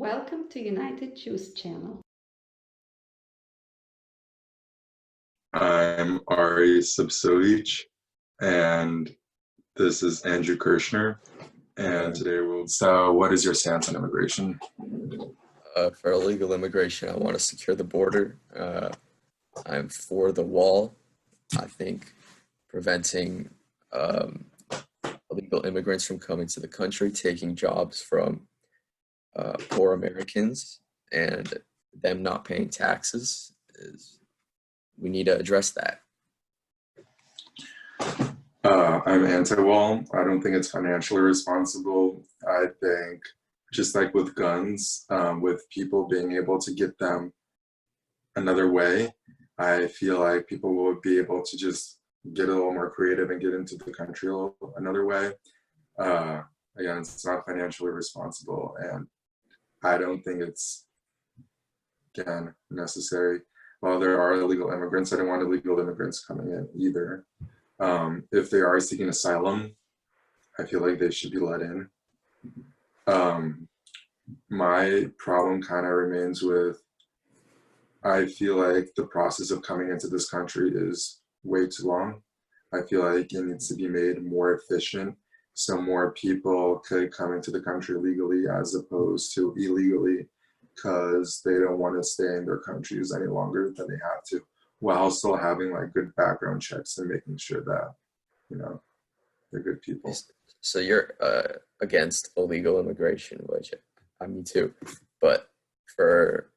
Welcome to United Jews channel. I'm Ari S, and this is Andrew Kirshner. And today what is your stance on immigration? For illegal immigration, I want to secure the border. I'm for the wall. I think preventing illegal immigrants from coming to the country, taking jobs from poor Americans, and them not paying taxes we need to address that. I'm anti-wall. I don't think it's financially responsible. I think just like with guns, with people being able to get them another way, I feel like people will be able to just get a little more creative and get into the country another way. Again, it's not financially responsible, and I don't think it's, again, necessary. While there are illegal immigrants, I don't want illegal immigrants coming in either. If they are seeking asylum, I feel like they should be let in. My problem kind of remains with, I feel like the process of coming into this country is way too long. I feel like it needs to be made more efficient so more people could come into the country legally as opposed to illegally, because they don't want to stay in their countries any longer than they have to, while still having like good background checks and making sure that, you know, they're good people. So you're against illegal immigration, which me too. But for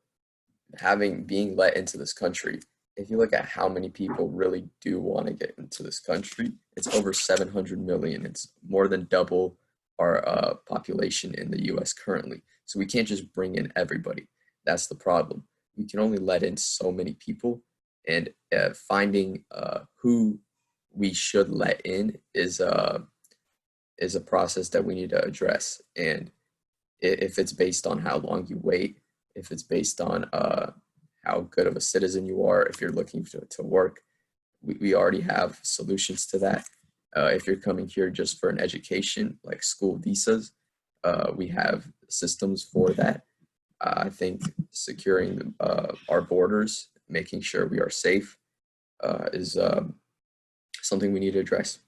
being let into this country, if you look at how many people really do want to get into this country, it's over 700 million. It's more than double our population in the US currently. So we can't just bring in everybody. That's the problem. We can only let in so many people, and finding who we should let in is a process that we need to address. And if it's based on how long you wait, if it's based on how good of a citizen you are, if you're looking to work, we already have solutions to that. If you're coming here just for an education, like school visas, we have systems for that. I think securing our borders, making sure we are safe, is something we need to address.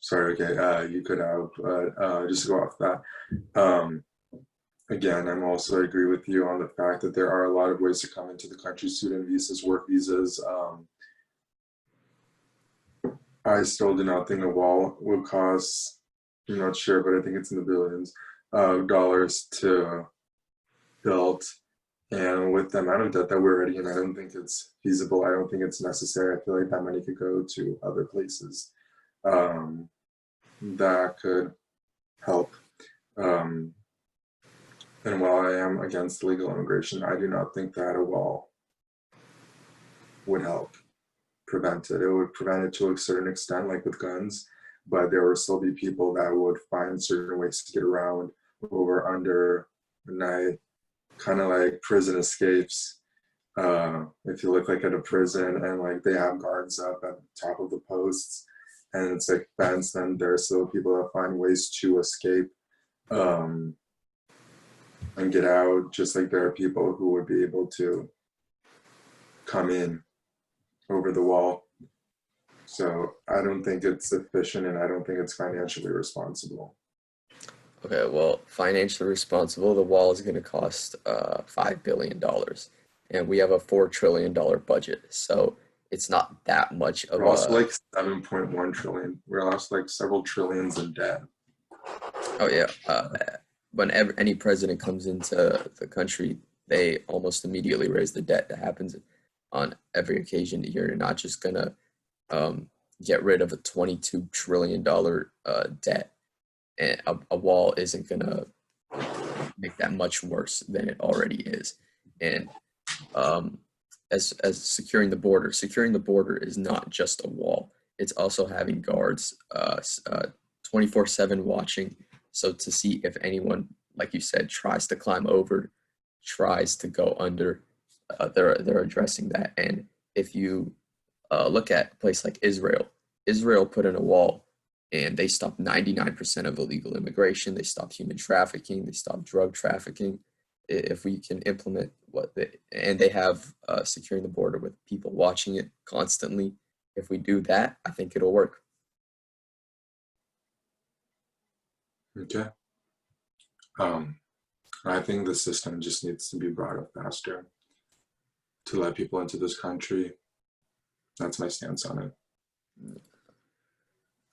Sorry, okay, you could have, just to go off that. Again, I'm also agree with you on the fact that there are a lot of ways to come into the country: student visas, work visas. I still do not think a wall would cost, I'm not sure, but I think it's in the billions of dollars to build. And with the amount of debt that we're already in, I don't think it's feasible. I don't think it's necessary. I feel like that money could go to other places that could help. And while I am against legal immigration, I do not think that a wall would help prevent it. It would prevent it to a certain extent, like with guns, but there would still be people that would find certain ways to get around, over, under, night, kind of like prison escapes. If you look like at a prison and like they have guards up at the top of the posts and it's like fenced, and there are still people that find ways to escape and get out, just like there are people who would be able to come in over the wall. So I don't think it's efficient, and I don't think it's financially responsible. Okay, well, financially responsible, the wall is going to cost $5 billion. And we have a $4 trillion budget. So it's not that much of We're also like 7.1 trillion. We're also like several trillions in debt. Oh, yeah. Whenever any president comes into the country, they almost immediately raise the debt. That happens on every occasion. You're not just going to get rid of a $22 trillion debt. And a wall isn't going to make that much worse than it already is. And as securing the border is not just a wall. It's also having guards 24/7 watching. So to see if anyone, like you said, tries to climb over, tries to go under, they're addressing that. And if you look at a place like Israel. Israel put in a wall and they stopped 99% of illegal immigration. They stopped human trafficking. They stopped drug trafficking. If we can implement and they have securing the border with people watching it constantly. If we do that, I think it'll work. Okay. I think the system just needs to be brought up faster to let people into this country. That's my stance on it.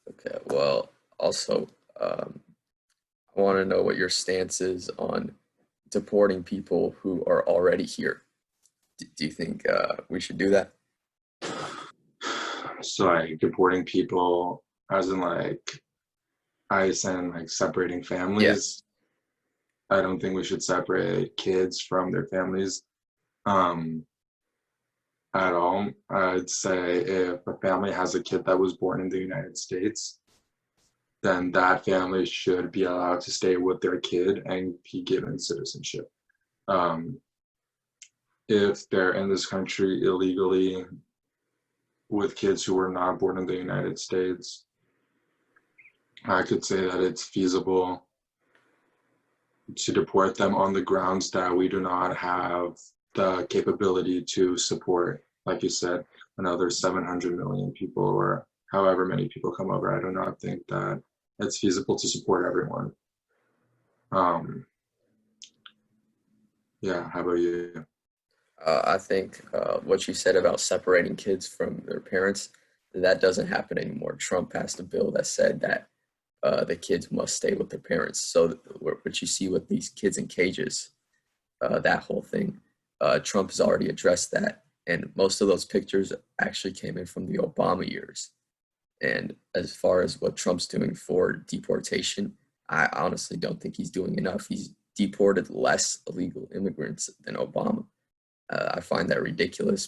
Okay, well, also, I want to know what your stance is on deporting people who are already here. Do you think we should do that? So like deporting people as in like ICE and like separating families. I don't think we should separate kids from their families at all. I'd say if a family has a kid that was born in the United States, then that family should be allowed to stay with their kid and be given citizenship. If they're in this country illegally with kids who were not born in the United States, I could say that it's feasible to deport them on the grounds that we do not have the capability to support, like you said, another 700 million people or however many people come over. I do not think that it's feasible to support everyone. Yeah, how about you? I think what you said about separating kids from their parents, that doesn't happen anymore. Trump passed a bill that said that the kids must stay with their parents. So what you see with these kids in cages, that whole thing, Trump has already addressed that. And most of those pictures actually came in from the Obama years. And as far as what Trump's doing for deportation, I honestly don't think he's doing enough. He's deported less illegal immigrants than Obama. I find that ridiculous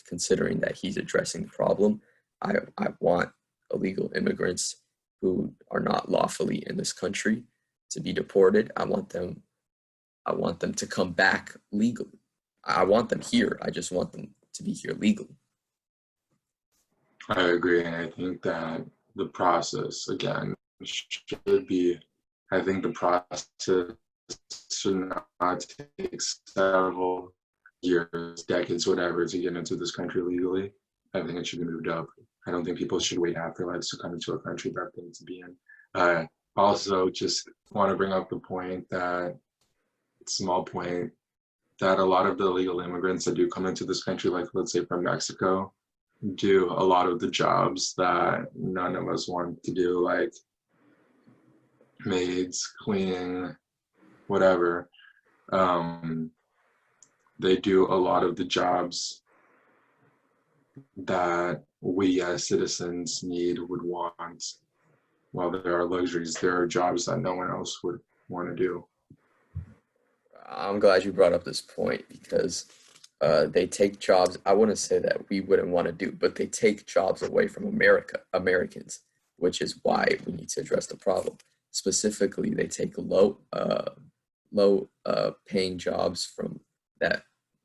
considering that he's addressing the problem. I want illegal immigrants who are not lawfully in this country to be deported. I want them to come back legally. I want them here. I just want them to be here legally. I agree, and I think that the process, again, should be, I think the process should not take several years, decades, whatever, to get into this country legally. I think it should be moved up. I don't think people should wait half their lives to come into a country that they need to be in. Also, just want to bring up the point that, small point, that a lot of the illegal immigrants that do come into this country, like let's say from Mexico, do a lot of the jobs that none of us want to do, like maids, cleaning, whatever. They do a lot of the jobs that we as citizens would want. While there are luxuries, there are jobs that no one else would want to do. I'm glad you brought up this point because they take jobs, I wouldn't say that we wouldn't want to do, but they take jobs away from Americans, which is why we need to address the problem. Specifically, they take low paying jobs from that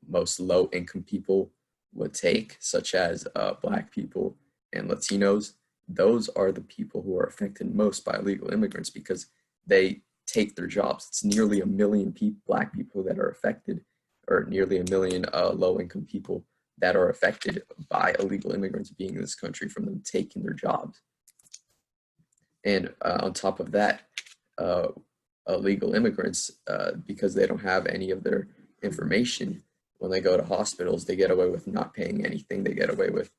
most low income people would take, such as Black people and Latinos. Those are the people who are affected most by illegal immigrants because they take their jobs. It's nearly 1 million Black people that are affected, or nearly 1 million low-income people that are affected by illegal immigrants being in this country from them taking their jobs. And on top of that, illegal immigrants, because they don't have any of their information, when they go to hospitals, they get away with not paying anything. They get away with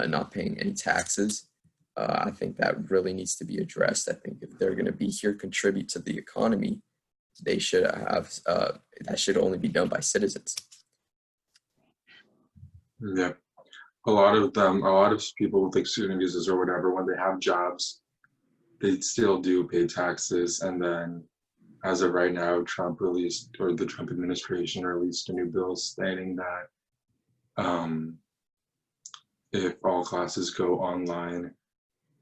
not paying any taxes. I think that really needs to be addressed. I think if they're going to be here, contribute to the economy, they should have, that should only be done by citizens. Yeah. A lot of people with like student visas or whatever, when they have jobs, they still do pay taxes. And then as of right now, Trump released, or the Trump administration released a new bill stating that if all classes go online,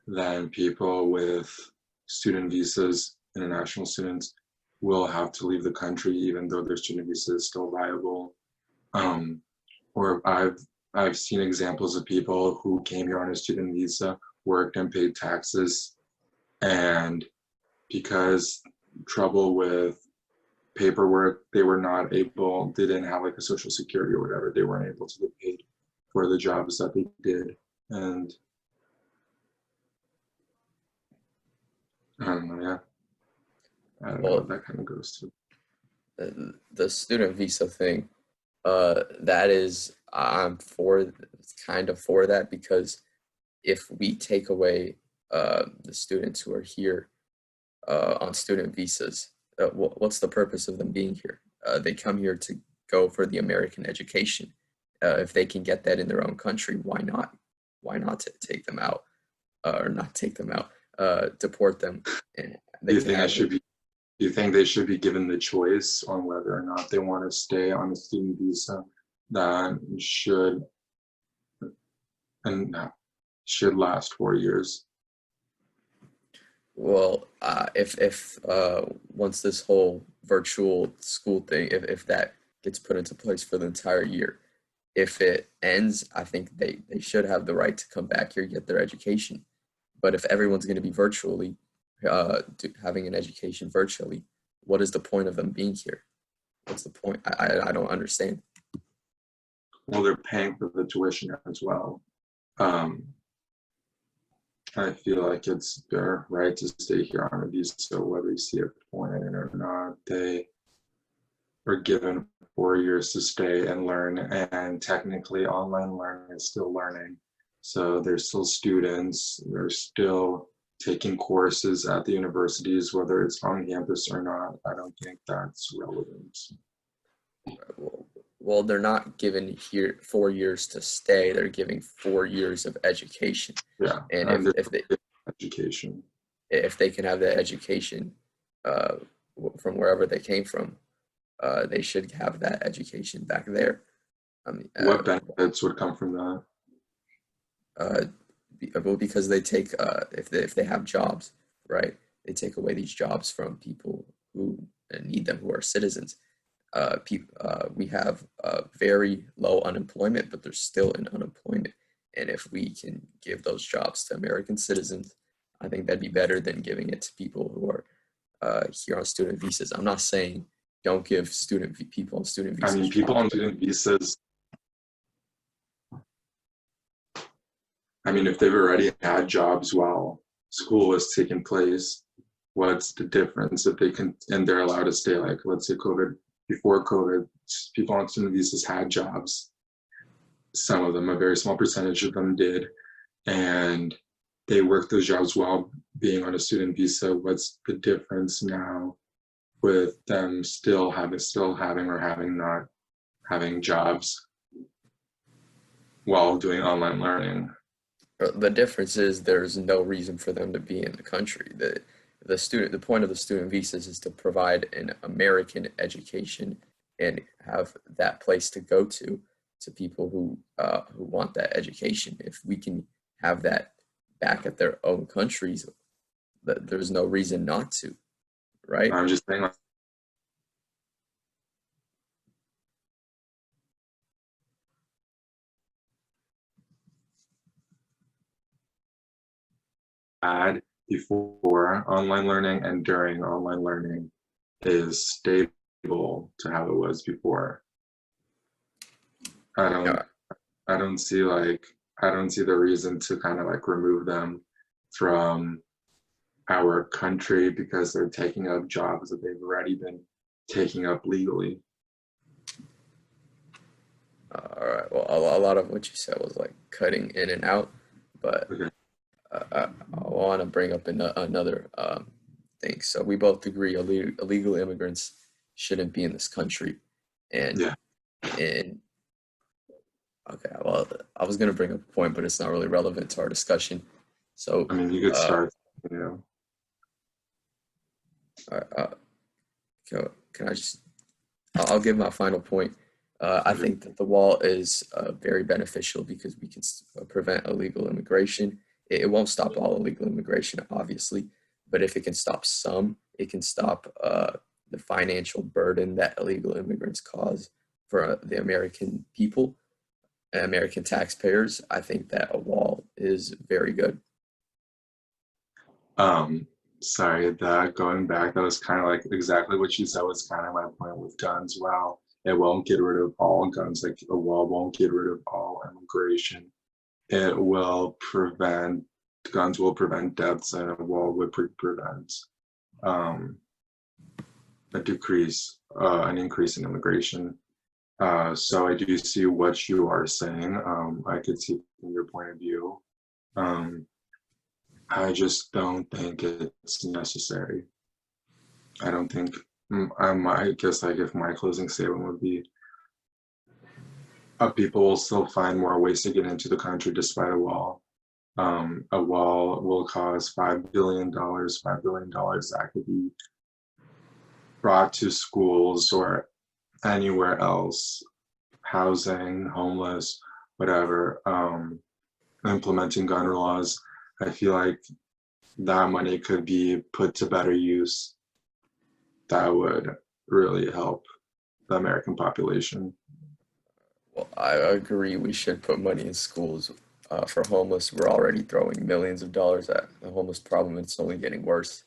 then people with student visas, international students, will have to leave the country even though their student visa is still viable. Or I've seen examples of people who came here on a student visa, worked and paid taxes, and because trouble with paperwork, they didn't have like a social security or whatever. They weren't able to get paid for the jobs that they did. And I don't know, yeah. I don't know Well, what that kind of goes to. the student visa thing, that is, I'm kind of for that, because if we take away the students who are here on student visas, what's the purpose of them being here? They come here to go for the American education. If they can get that in their own country, why not? Why not take them out, or not take them out, deport them? And Do you think do you think they should be given the choice on whether or not they want to stay on a student visa that should last 4 years? Well, if once this whole virtual school thing, if that gets put into place for the entire year, if it ends, I think they should have the right to come back here, get their education. But if everyone's going to be virtually having an education virtually, what is the point of them being here? What's the point? I don't understand. Well, they're paying for the tuition as well. I feel like it's their right to stay here on a visa, whether you see a point in it or not. They are given 4 years to stay and learn, and technically online learning is still learning. So they're still students, they're still taking courses at the universities, whether it's on campus or not. I don't think that's relevant. Well, they're not given here 4 years to stay. They're giving 4 years of education. Yeah, And if they education. if they can have that education from wherever they came from, they should have that education back there. I mean, What benefits would come from that? well, because they take if they have jobs, right? They take away these jobs from people who need them, who are citizens. We have very low unemployment, but there's still an unemployment. And if we can give those jobs to American citizens, I think that'd be better than giving it to people who are here on student visas. I'm not saying don't give people on student visas. I mean, people on student visas, I mean, if they've already had jobs while school was taking place, what's the difference if they can, and they're allowed to stay, like, let's say before COVID, people on student visas had jobs. Some of them, a very small percentage of them did, and they worked those jobs while being on a student visa. What's the difference now with them still having or having not having jobs while doing online learning? The difference is there's no reason for them to be in the country. The point of the student visas is to provide an American education and have that place to go to people who want that education. If we can have that back at their own countries, there's no reason not to, right? I'm just saying, like, had before online learning and during online learning is stable to how it was before. I don't see the reason to kind of like remove them from our country because they're taking up jobs that they've already been taking up legally. All right. Well, a lot of what you said was like cutting in and out, but Okay. I want to bring up another thing. So we both agree illegal immigrants shouldn't be in this country, and Yeah. and okay. Well, I was gonna bring up a point, but it's not really relevant to our discussion. So I mean, you could start, you know. Can I just? I'll give my final point. I think that the wall is very beneficial because we can prevent illegal immigration. It won't stop all illegal immigration, obviously, but if it can stop some, it can stop the financial burden that illegal immigrants cause for the American people. American taxpayers, I think that a wall is very good. Sorry, that going back, that was kind of like exactly what you said was kind of my point with guns. Wow, it won't get rid of all guns, like a wall won't get rid of all immigration. It will prevent, guns will prevent deaths, and a wall would prevent um, a decrease, an increase in immigration. So I do see what you are saying. I could see from your point of view. I just don't think it's necessary. I don't think, I might guess like if my closing statement would be, people will still find more ways to get into the country despite a wall. A wall will cost $5 billion, $5 billion that could be brought to schools or anywhere else, housing, homeless, whatever, implementing gun laws. I feel like that money could be put to better use. That would really help the American population. Well, I agree. We should put money in schools for homeless. We're already throwing millions of dollars at the homeless problem. It's only getting worse.